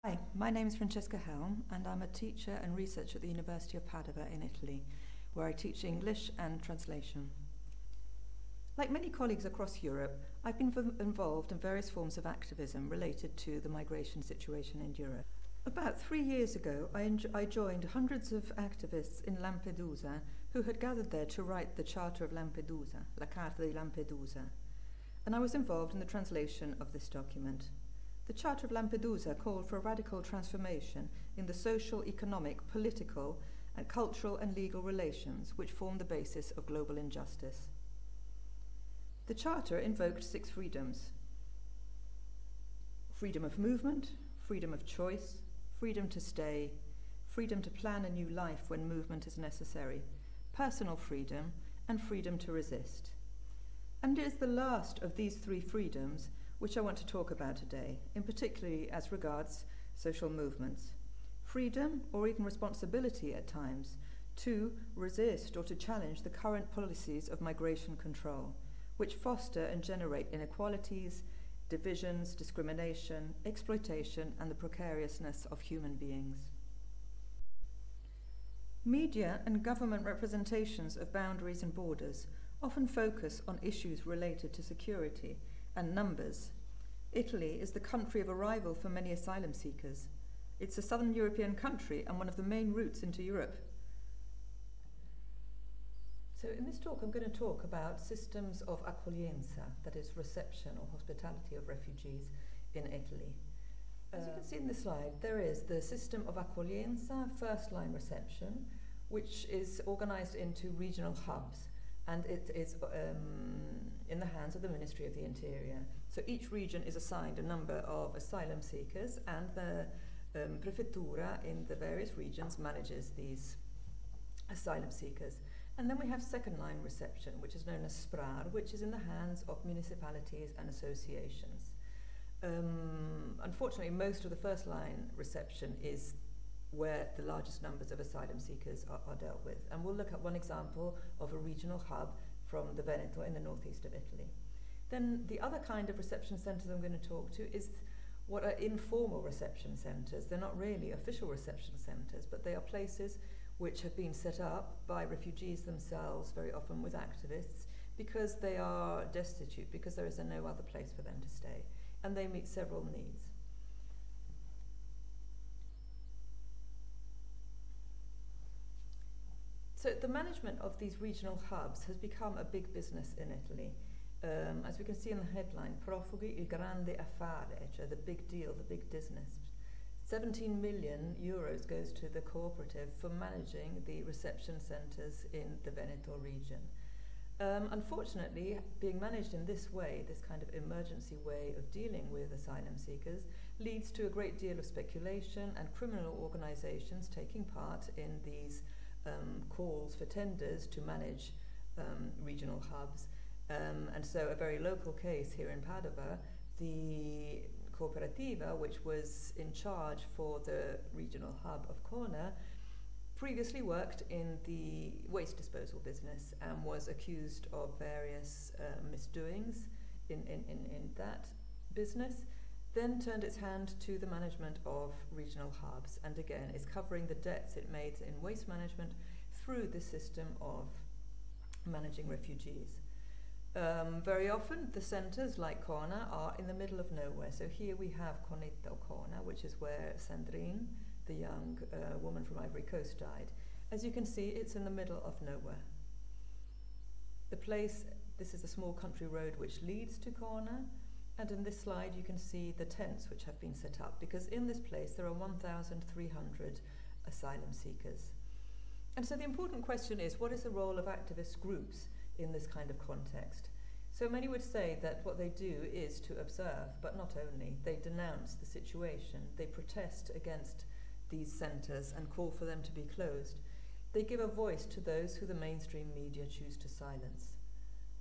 Hi, my name is Francesca Helm and I'm a teacher and researcher at the University of Padova in Italy, where I teach English and translation. Like many colleagues across Europe, I've been involved in various forms of activism related to the migration situation in Europe. About 3 years ago, I joined hundreds of activists in Lampedusa who had gathered there to write the Charter of Lampedusa, La Carta di Lampedusa, and I was involved in the translation of this document. The Charter of Lampedusa called for a radical transformation in the social, economic, political, and cultural and legal relations which form the basis of global injustice. The Charter invoked 6 freedoms: freedom of movement, freedom of choice, freedom to stay, freedom to plan a new life when movement is necessary, personal freedom, and freedom to resist. And it is the last of these 3 freedoms which I want to talk about today, in particularly as regards social movements. Freedom, or even responsibility at times, to resist or to challenge the current policies of migration control, which foster and generate inequalities, divisions, discrimination, exploitation, and the precariousness of human beings. Media and government representations of boundaries and borders often focus on issues related to security and numbers. Italy is the country of arrival for many asylum seekers. It's a southern European country and one of the main routes into Europe. So in this talk I'm going to talk about systems of accoglienza, that is reception or hospitality of refugees in Italy. As you can see in this slide, there is the system of accoglienza, first line reception, which is organized into regional hubs, and it is in the hands of the Ministry of the Interior. So each region is assigned a number of asylum seekers, and the prefettura in the various regions manages these asylum seekers. And then we have second line reception, which is known as SPRAR, which is in the hands of municipalities and associations. Unfortunately, most of the first line reception is where the largest numbers of asylum seekers are dealt with. And we'll look at one example of a regional hub from the Veneto in the northeast of Italy. Then the other kind of reception centres I'm going to talk to is what are informal reception centres. They're not really official reception centres, but they are places which have been set up by refugees themselves, very often with activists, because they are destitute, because there is no other place for them to stay, and they meet several needs. So the management of these regional hubs has become a big business in Italy. As we can see in the headline, profughi il grande affare, cioè the big deal, the big business. 17 million euros goes to the cooperative for managing the reception centres in the Veneto region. Unfortunately, being managed in this way, this kind of emergency way of dealing with asylum seekers, leads to a great deal of speculation and criminal organisations taking part in these calls for tenders to manage regional hubs. And so a very local case here in Padova, the cooperativa, which was in charge for the regional hub of Corna, previously worked in the waste disposal business and was accused of various misdoings in that business, then turned its hand to the management of regional hubs, and again is covering the debts it made in waste management through the system of managing refugees. Very often the centres, like Corna, are in the middle of nowhere. So here we have Cornetto Corna, which is where Sandrine, the young woman from Ivory Coast, died. As you can see, it's in the middle of nowhere. The place, this is a small country road which leads to Corna, and in this slide you can see the tents which have been set up, because in this place there are 1,300 asylum seekers. And so the important question is, what is the role of activist groups in this kind of context? So many would say that what they do is to observe, but not only. They denounce the situation, they protest against these centres and call for them to be closed. They give a voice to those who the mainstream media choose to silence.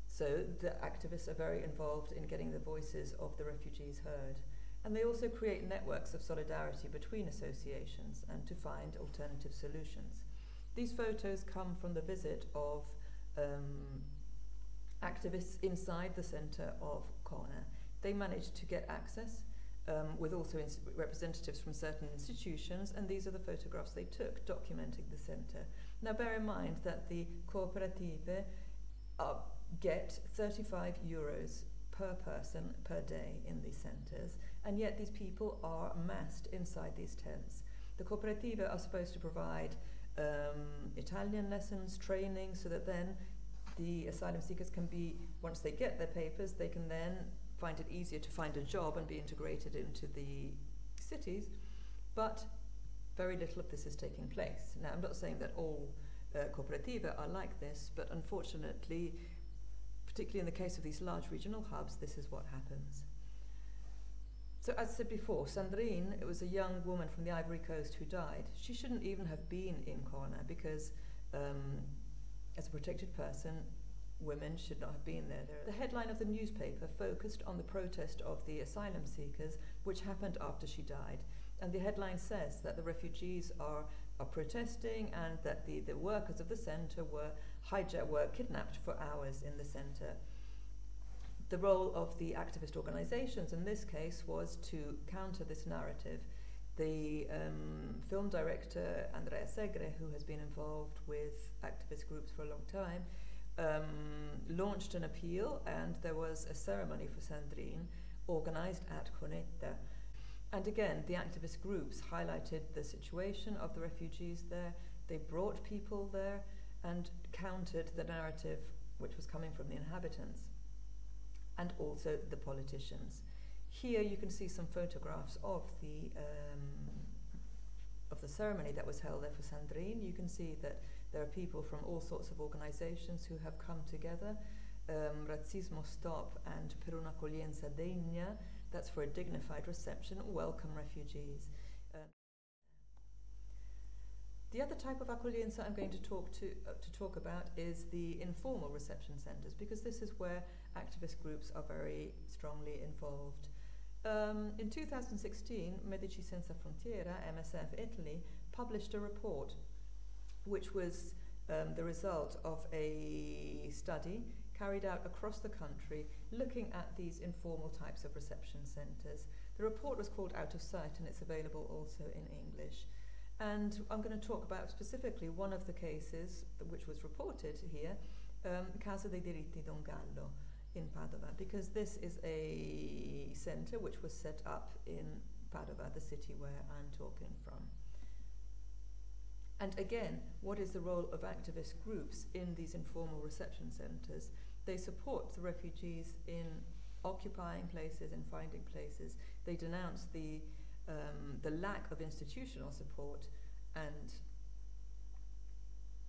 So the activists are very involved in getting the voices of the refugees heard. And they also create networks of solidarity between associations and to find alternative solutions. These photos come from the visit of activists inside the centre of Corna. They managed to get access with also representatives from certain institutions, and these are the photographs they took documenting the centre. Now bear in mind that the cooperative get 35 euros per person per day in these centres, and yet these people are massed inside these tents. The cooperative are supposed to provide Italian lessons, training, so that then the asylum seekers can be, once they get their papers, they can then find it easier to find a job and be integrated into the cities, but very little of this is taking place. Now, I'm not saying that all cooperative are like this, but unfortunately, particularly in the case of these large regional hubs, this is what happens. So as I said before, Sandrine, it was a young woman from the Ivory Coast who died. She shouldn't even have been in Corner because as a protected person, women should not have been there. The headline of the newspaper focused on the protest of the asylum seekers, which happened after she died. And the headline says that the refugees are protesting and that the workers of the centre were kidnapped for hours in the centre. The role of the activist organisations in this case was to counter this narrative. The film director Andrea Segre, who has been involved with activist groups for a long time, launched an appeal, and there was a ceremony for Sandrine organised at Conetta. And again, the activist groups highlighted the situation of the refugees there. They brought people there and countered the narrative which was coming from the inhabitants and also the politicians. Here you can see some photographs of the ceremony that was held there for Sandrine. You can see that there are people from all sorts of organizations who have come together. Razzismo Stop and Per un'accoglienza degna, that's for a dignified reception, welcome refugees. The other type of accoglienza I'm going to talk about is the informal reception centres, because this is where activist groups are very strongly involved. In 2016, Medici Senza Frontiera, MSF Italy, published a report which was the result of a study carried out across the country looking at these informal types of reception centres. The report was called Out of Sight, and it's available also in English. And I'm going to talk about specifically one of the cases which was reported here, Casa dei Diritti Don Gallo in Padova, because this is a centre which was set up in Padova, the city where I'm talking from. And again, what is the role of activist groups in these informal reception centres? They support the refugees in occupying places and finding places. They denounce the lack of institutional support and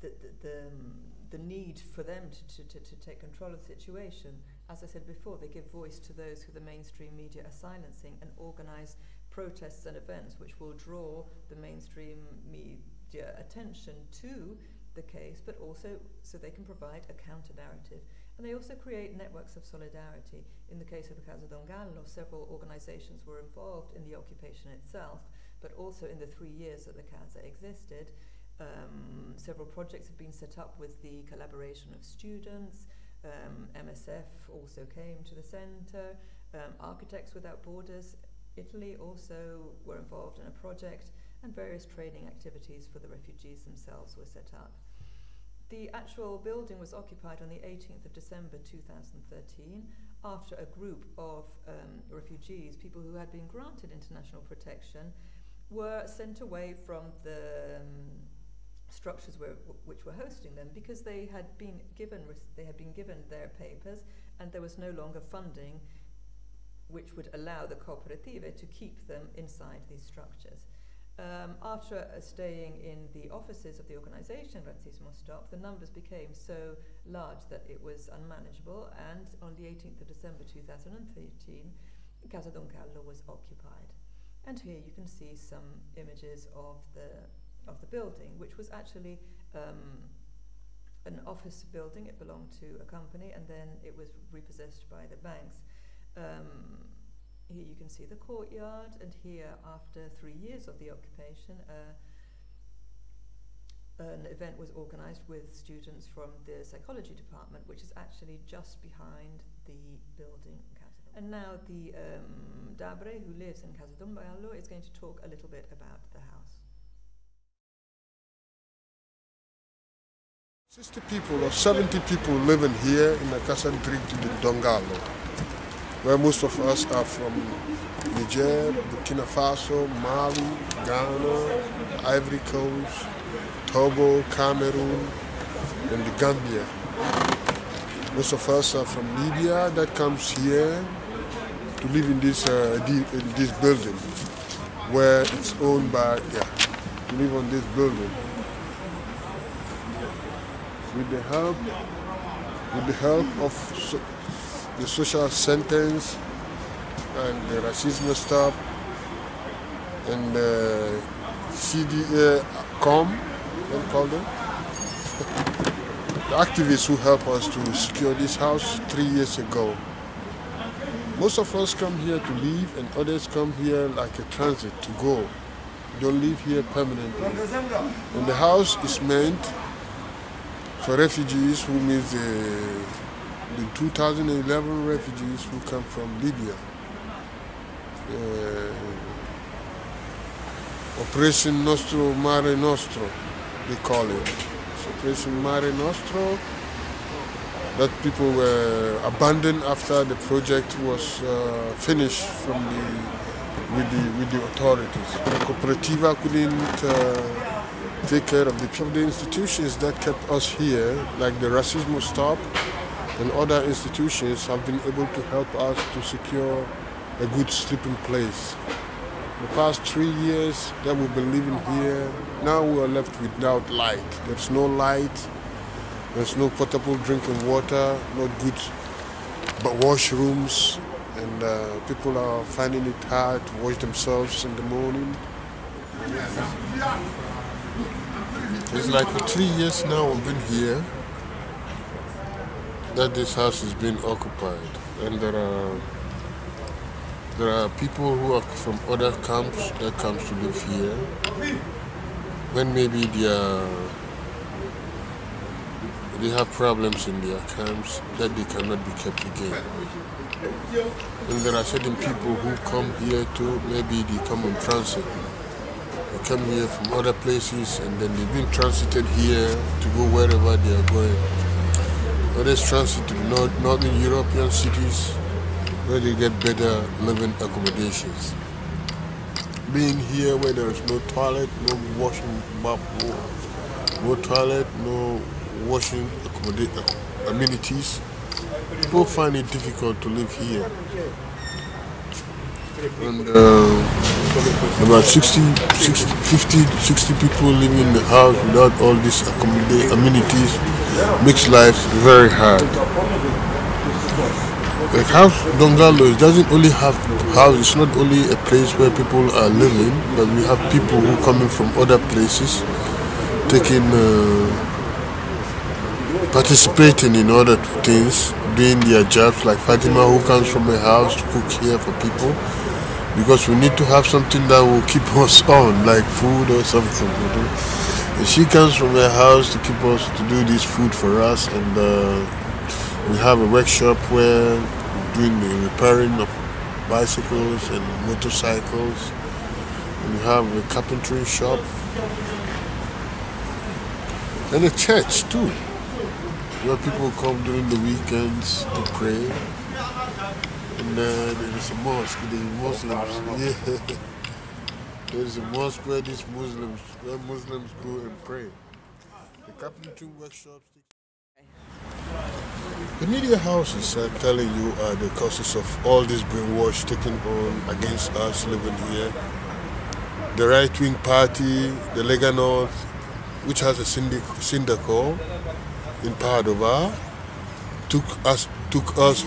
the need for them to take control of the situation. As I said before, they give voice to those who the mainstream media are silencing and organise protests and events which will draw the mainstream media attention to the case, but also so they can provide a counter-narrative. And they also create networks of solidarity. In the case of the Casa Don Gallo, several organisations were involved in the occupation itself, but also in the 3 years that the Casa existed. Several projects have been set up with the collaboration of students. MSF also came to the centre. Architects Without Borders Italy also were involved in a project, and various training activities for the refugees themselves were set up. The actual building was occupied on the 18th of December 2013 after a group of refugees, people who had been granted international protection, were sent away from the structures which were hosting them, because they had been given their papers, and there was no longer funding which would allow the cooperative to keep them inside these structures. After staying in the offices of the organisation Razzismo Stop, the numbers became so large that it was unmanageable, and on the 18th of December 2013, Casa Don Gallo was occupied. And here you can see some images of the building, which was actually an office building. It belonged to a company, and then it was repossessed by the banks. Here you can see the courtyard, and here, after 3 years of the occupation, an event was organised with students from the psychology department, which is actually just behind the building. And now the Dabre, who lives in Casa Dumballo, is going to talk a little bit about the house. 60 people or 70 people living here in the Casa Dumballo, where most of us are from Niger, Burkina Faso, Mali, Ghana, Ivory Coast, Togo, Cameroon, and the Gambia. Most of us are from Libya that comes here to live in this building, where it's owned by, to live on this building. With the help of the social sentence and the racism stop and the CDA.com, what do you call them? The activists who helped us to secure this house 3 years ago. Most of us come here to live and others come here like a transit to go. Don't live here permanently. And the house is meant for refugees, who means the 2011 refugees who come from Libya. Operation Nostro Mare Nostro, they call it. It's Operation Mare Nostro, that people were abandoned after the project was finished with the authorities. The cooperativa couldn't take care of the people. The institutions that kept us here, like the Racismo Stop and other institutions, have been able to help us to secure a good sleeping place. The past 3 years that we've been living here, now we are left without light. There's no light, there's no potable drinking water, no good washrooms, and people are finding it hard to wash themselves in the morning. It's like for 3 years now we've been here that this house has been occupied, and there are people who are from other camps that comes to live here when maybe they have problems in their camps that they cannot be kept again. And there are certain people who come here too, maybe they come on transit. They come here from other places and then they've been transited here to go wherever they are going. Others transit to the northern European cities where they get better living accommodations. Being here where there is no toilet, no washing bath, no toilet, no washing amenities, people find it difficult to live here. And about 60 people living in the house without all these amenities makes life very hard. Like House Dumballo, it doesn't only have house, it's not only a place where people are living, but we have people who are coming from other places, participating in other things, doing their jobs, like Fatima, who comes from a house to cook here for people, because we need to have something that will keep us on, like food or something. And she comes from her house to keep us, to do this food for us, and we have a workshop where we're doing the repairing of bicycles and motorcycles, and we have a carpentry shop, and a church too, where people come during the weekends to pray. And there is a mosque, the Muslims. Yeah. There is a mosque where Muslims go and pray. The carpentry workshops. The media houses, I'm telling you, are the causes of all this brainwash taken on against us living here. The right-wing party, the Lega North, which has a syndical in Padova, took us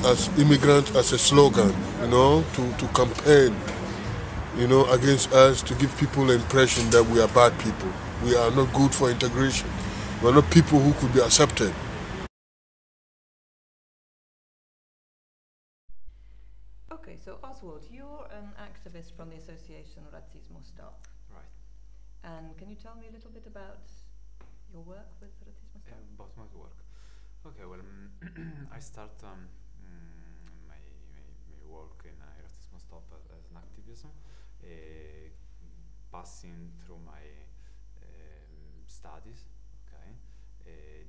as immigrants as a slogan, to campaign, against us, to give people the impression that we are bad people. We are not good for integration. We are not people who could be accepted. Okay, so Oswald, you're an activist from the association Racismo Stop. Right. And can you tell me a little bit about your work with Racismo Stop? About my work. Okay, well, I start my work in Erasmus Stop as an activism, passing through my studies. Okay,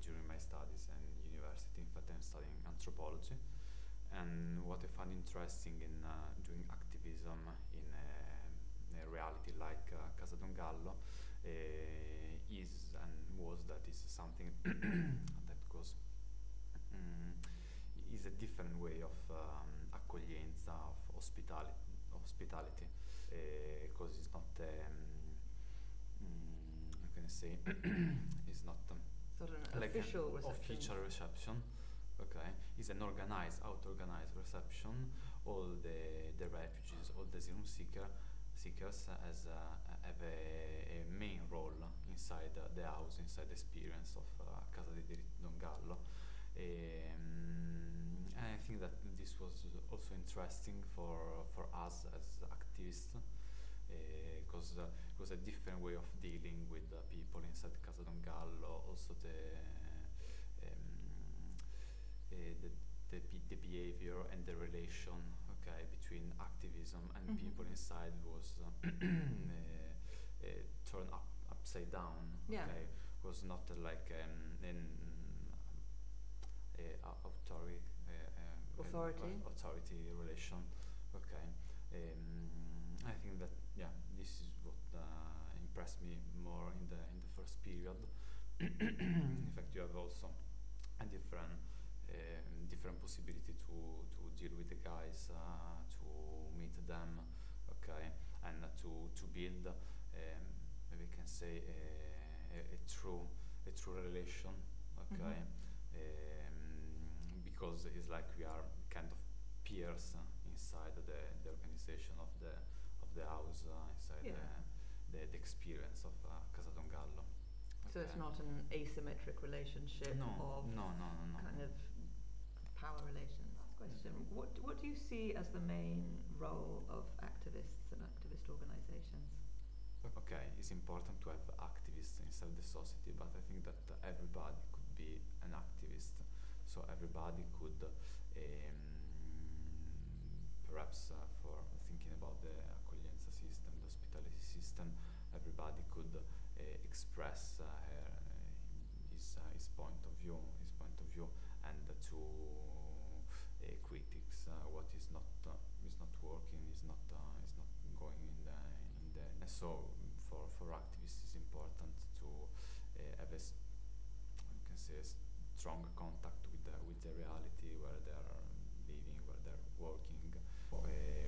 during my studies in university, in fact, I'm studying anthropology, and what I find interesting in doing activism in a reality like Casa Don Gallo is and was that is something that goes is a different way of accoglienza, of hospitality, because it's not how can I say it's not Sort of an like official an reception. official reception. Okay, it's an auto-organized reception. All the refugees, all the asylum seekers have a main role inside the house, inside the experience of Casa di Diritto Don Gallo. And I think that this was also interesting for us as activists, because it was a different way of dealing with people inside Casa Don Gallo. Also the behavior and the relation, okay, between activism and people inside was turned upside down. Yeah. Okay, was not like an authority relation. Okay, I think that this is what impressed me more in the first period. In fact, you have also a different possibility to deal with the guys, to meet them, okay, and to build maybe we can say a true relation, okay, because it's like we are kind of peers inside the organization of the house, inside the experience of Casa Don Gallo. So it's not an asymmetric relationship of kind of power relations. Question: What do you see as the main role of activists and activist organizations? Okay, it's important to have activists inside the society, but I think that everybody could be an activist. So everybody could, perhaps for thinking about the accoglienza system, the hospitality system, everybody could express his point of view, and to critics what is not working, is not going in the. And so for activists, it's important to have you can say a strong contact with the reality where they are living, where they're working.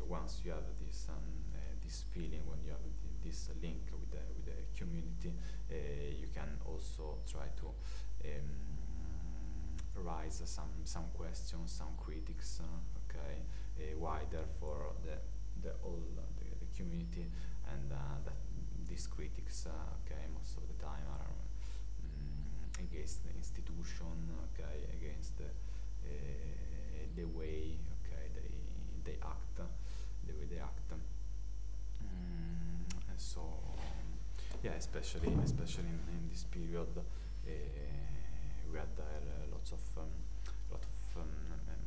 Once you have this feeling, when you have this link with the community, you can also try to raise some questions, some critics, okay, why therefore the community, and that these critics, okay, most of the time are against the institution, okay, against the way, okay, they act, the way they act. And so especially in this period, we had lots of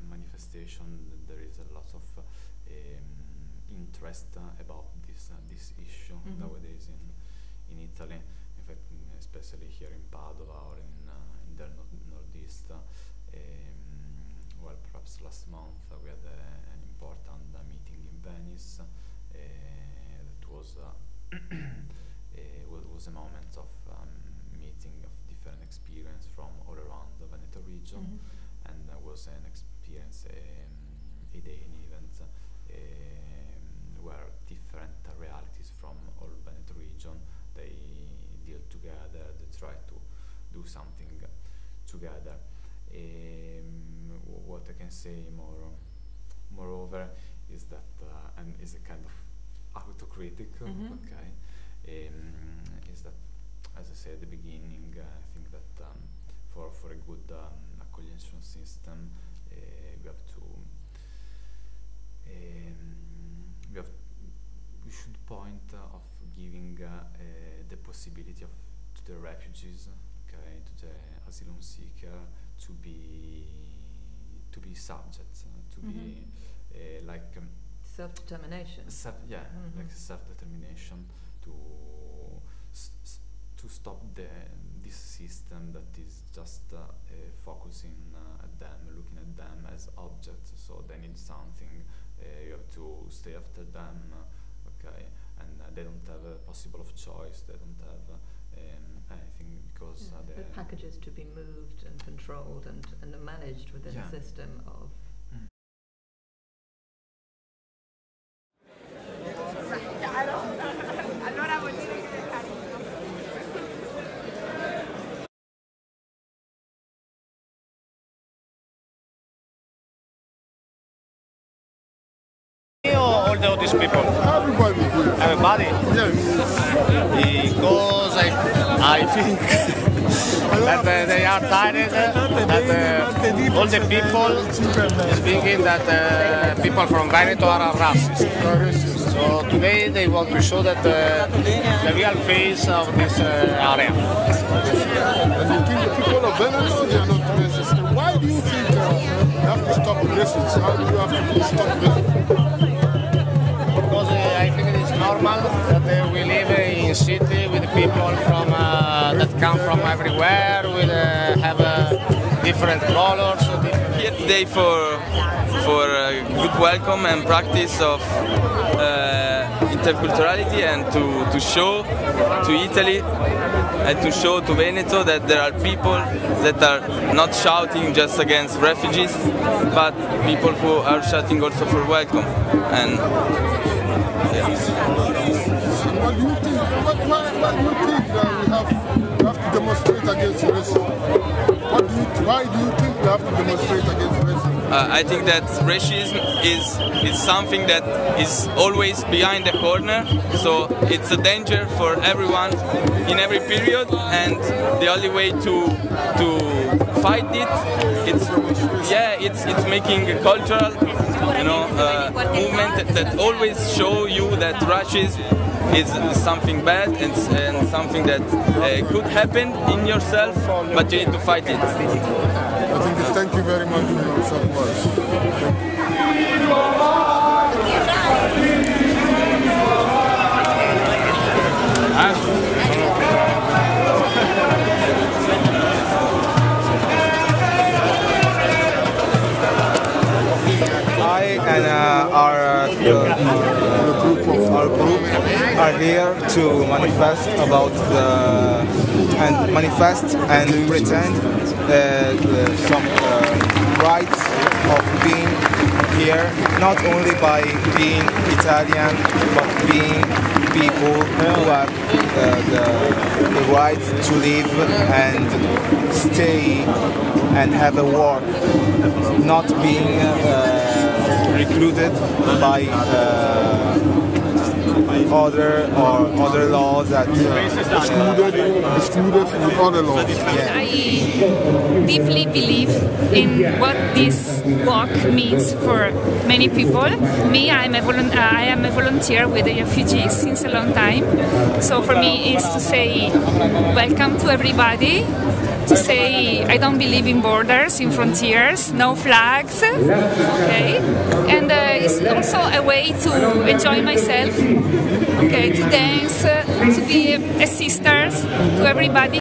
manifestation. There is a lot of interest about this issue nowadays in Italy. In fact, especially here in Padova or in the northeast. Well, perhaps last month we had an important meeting in Venice. That was a moment of meeting of different experience from all around the Veneto region, and was an experience, a day, an event where different realities from all Veneto region, they deal together, they try to do something together. What I can say moreover is that and is a kind of autocritic, okay, is that, as I said at the beginning, I think that for a good accoglienza system, we should point of giving the possibility to the refugees, okay, to the asylum seeker, to be subjects, to be like self-determination. Like self-determination to stop this system that is just focusing at them, looking at them as objects. So they need something, you have to stay after them, okay, and they don't have a possible of choice. They don't have anything because the packages to be moved and controlled and managed within a system of. All these people? Everybody. Everybody? Yes. Because I think that they are tired, that all the people is thinking that people from Veneto are racist. So today they want to show that the real face of this area. And you think the people of Veneto, they are not racist? Why do you think you have to stop racism? How do you have to stop racism? Because I think it is normal that we live in city with people from that come from everywhere, with have different colors. Here today for good welcome and practice of interculturality and to show to Italy and to show to Veneto that there are people that are not shouting just against refugees, but people who are shouting also for welcome. And What do you think? Why do you think we have to demonstrate against racism? Why do you think we have to demonstrate against racism? I think that racism is something that is always behind the corner, so it's a danger for everyone in every period, and the only way to fight it's making a cultural movement that always show you that racism is something bad and something that could happen in yourself, but you need to fight it. I think thank you very much for your support. I and our group are here to manifest about and pretend some rights of being here, not only by being Italian, but being people who have the right to live and stay and have a work, not being recruited by other laws that excluded from other laws. Yeah. I deeply believe in what this walk means for many people. Me, I am a volunteer with the refugees since a long time. So for me, is to say welcome to everybody. To say I don't believe in borders, in frontiers, no flags, okay? And it's also a way to enjoy myself, okay? To dance, to be a sister to everybody